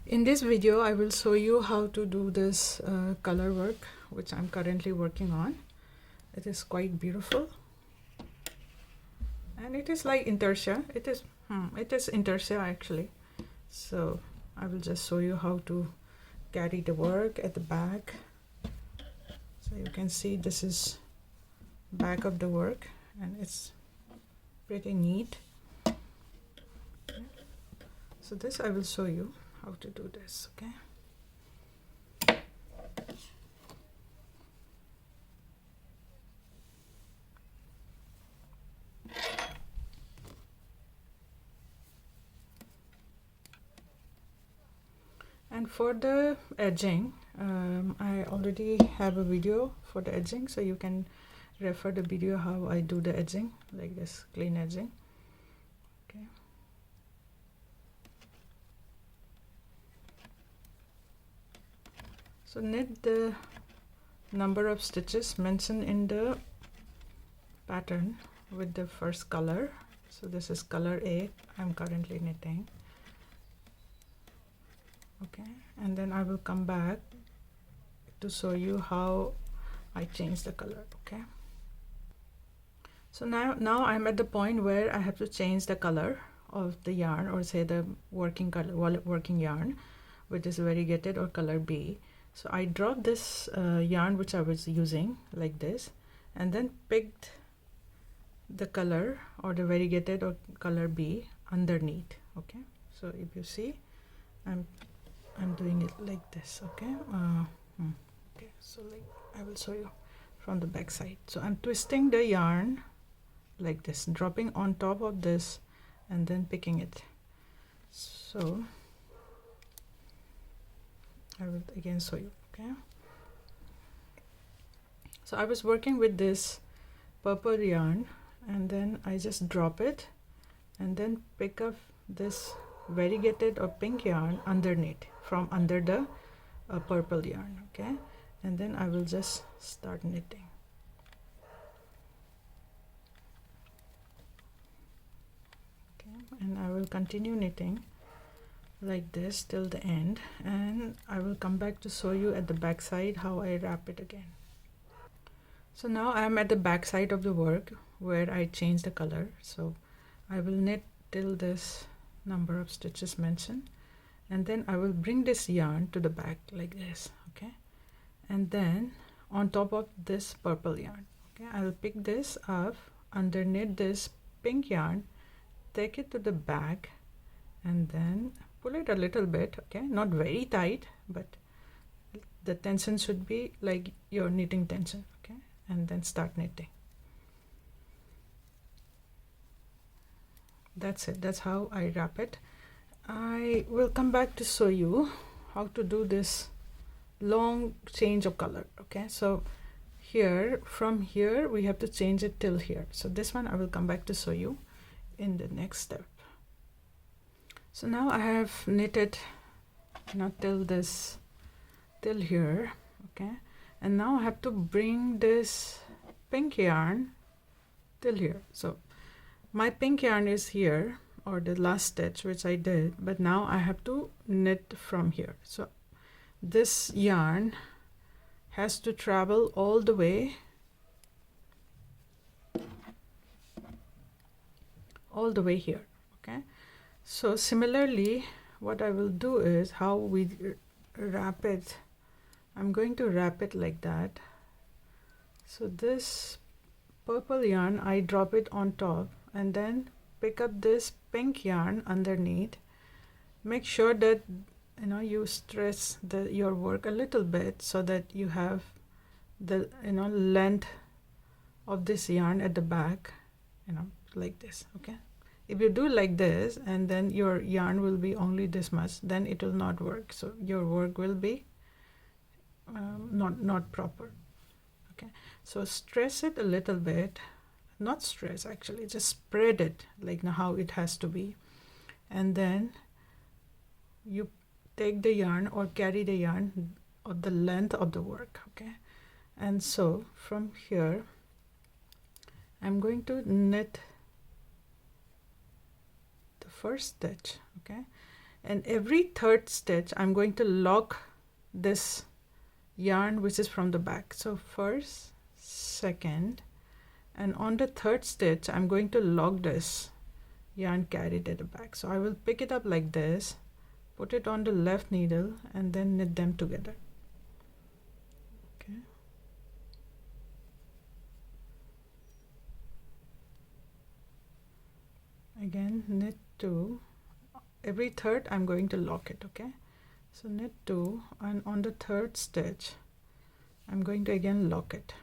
In this video, I will show you how to do this color work, which I'm currently working on. It is quite beautiful, and it is like intarsia. It is intarsia actually. So I will just show you how to carry the work at the back. So you can see this is back of the work, and it's pretty neat. Okay. So this I will show you how to do this. Okay. And for the edging, I already have a video for the edging, so you can refer the video how I do the edging, like this clean edging. Okay. So knit the number of stitches mentioned in the pattern with the first color. So this is color 8 I'm currently knitting. Okay, and then I will come back to show you how I change the color. Okay, so now I'm at the point where I have to change the color of the yarn, or say the working color, working yarn, which is variegated or color B. So I dropped this yarn which I was using like this, and then picked the color or the variegated or color B underneath. Okay, so if you see, I'm doing it like this. Okay, okay, so like I will show you from the back side. So I'm twisting the yarn like this, dropping on top of this and then picking it. So I will again show you. Okay, so I was working with this purple yarn, and then I just drop it and then pick up this variegated or pink yarn underneath from under the purple yarn. Okay, and then I will just start knitting. Okay, and I will continue knitting like this till the end, and I will come back to show you at the back side how I wrap it again. So now I am at the back side of the work where I change the color. So I will knit till this number of stitches mentioned, and then I will bring this yarn to the back like this. Okay, and then on top of this purple yarn, okay, I will pick this up underneath this pink yarn, take it to the back, and then pull it a little bit. Okay, not very tight, but the tension should be like your knitting tension. Okay, and then start knitting. That's it. That's how I wrap it. I will come back to show you how to do this long change of color. Okay, so here, from here we have to change it till here. So this one I will come back to show you in the next step. So now I have knitted till this, till here. Okay, and now I have to bring this pink yarn till here. So my pink yarn is here, or the last stitch which I did, but now I have to knit from here. So this yarn has to travel all the way here. Okay, so similarly what I will do is how we wrap it. I'm going to wrap it like that. So this purple yarn, I drop it on top and then pick up this pink yarn underneath. Make sure that you stress your work a little bit so that you have the length of this yarn at the back, like this. Okay, if you do like this and then your yarn will be only this much, then it will not work. So your work will be not proper. Okay, so stress it a little bit, not stress actually, just spread it like how it has to be, and then you take the yarn or carry the yarn of the length of the work. Okay, and so from here I'm going to knit the first stitch. Okay, and every third stitch I'm going to lock this yarn which is from the back. So first, second, and on the third stitch I'm going to lock this yarn carried at the back. So I will pick it up like this, put it on the left needle, and then knit them together. Okay. Again, knit 2. Every third I'm going to lock it. Okay, so knit 2, and on the third stitch I'm going to again lock it.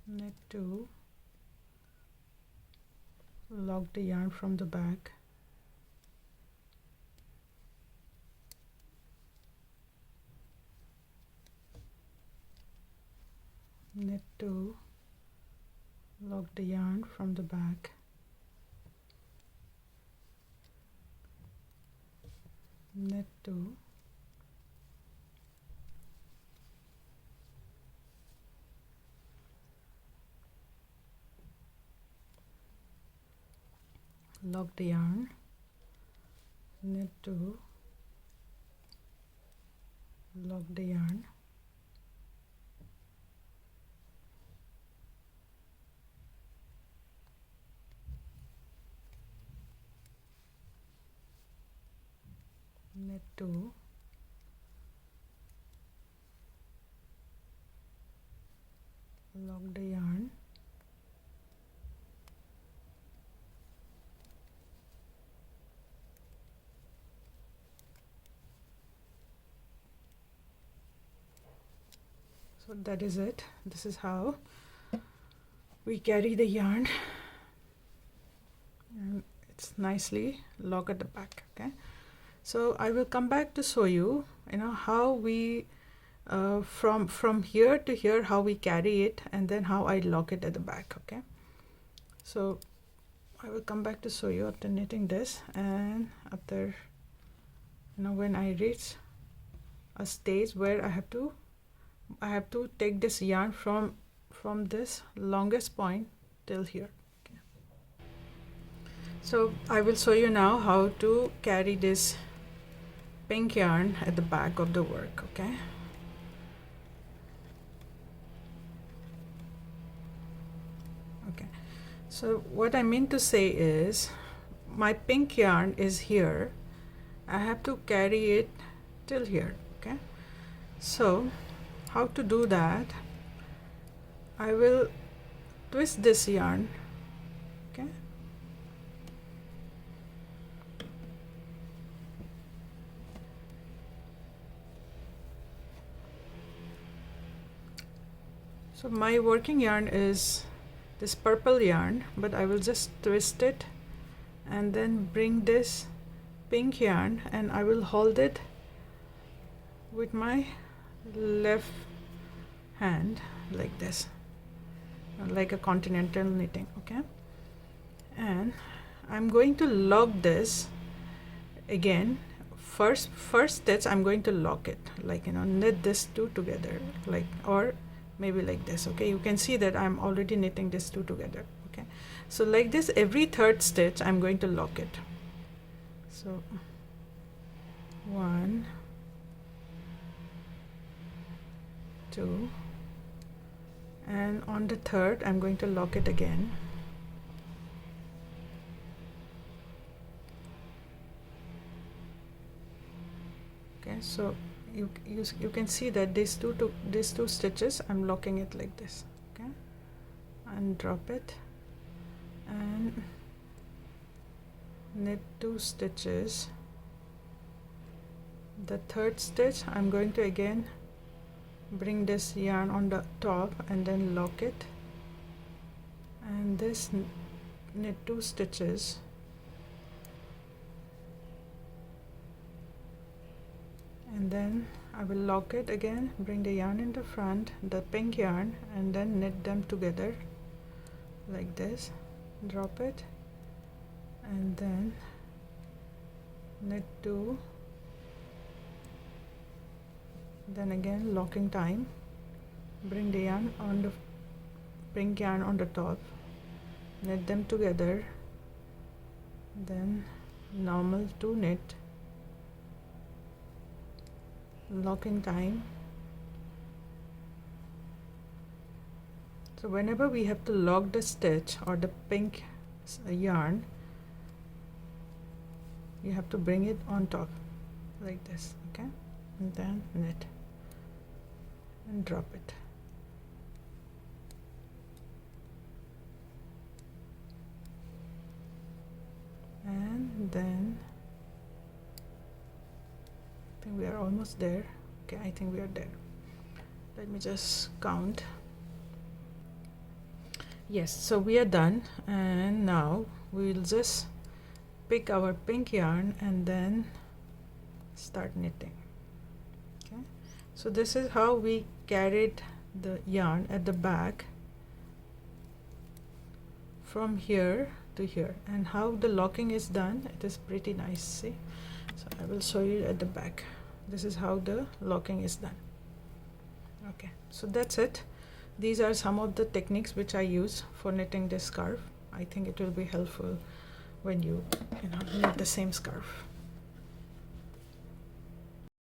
Knit 2, lock the yarn from the back, knit 2, lock the yarn from the back, knit 2, lock the yarn, knit 2, lock the yarn, knit 2, lock the yarn, so that is it. This is how we carry the yarn, and it's nicely locked at the back. Okay, so I will come back to show you how we from here to here, how we carry it, and then how I lock it at the back. Okay, so I will come back to show you after knitting this, and after when I reach a stage where I have to take this yarn from this longest point till here. Okay. So I will show you now how to carry this pink yarn at the back of the work. Okay, so what I mean to say is my pink yarn is here, I have to carry it till here. Okay, so how to do that? I will twist this yarn. Okay, so my working yarn is this purple yarn, but I will just twist it and then bring this pink yarn, and I will hold it with my left hand like this, like a continental knitting. Okay, and I'm going to lock this again. First stitch I'm going to lock it, like knit this two together, like, or maybe like this. Okay, you can see that I'm already knitting this two together. Okay, so like this, every third stitch I'm going to lock it. So 1, 2, and on the third I'm going to lock it again. Okay, so you can see that these two stitches I'm locking it like this. Okay, and drop it and knit 2 stitches. The third stitch I'm going to again bring this yarn on the top and then lock it, and this knit 2 stitches, and then I will lock it again, bring the yarn in the front, the pink yarn, and then knit them together like this, drop it, and then knit 2, then again locking time, bring the yarn on the pink yarn on the top, knit them together, then normal to knit, locking time. So whenever we have to lock the stitch or the pink yarn, you have to bring it on top like this, okay, and then knit and drop it. And then I think we are almost there. Okay, I think we are there. Let me just count. Yes, so we are done, and now we'll just pick our pink yarn and then start knitting. Okay, so this is how we carried the yarn at the back from here to here, and how the locking is done, it is pretty nice. See, so I will show you at the back. This is how the locking is done. Okay, so that's it. These are some of the techniques which I use for knitting this scarf. I think it will be helpful when you knit the same scarf.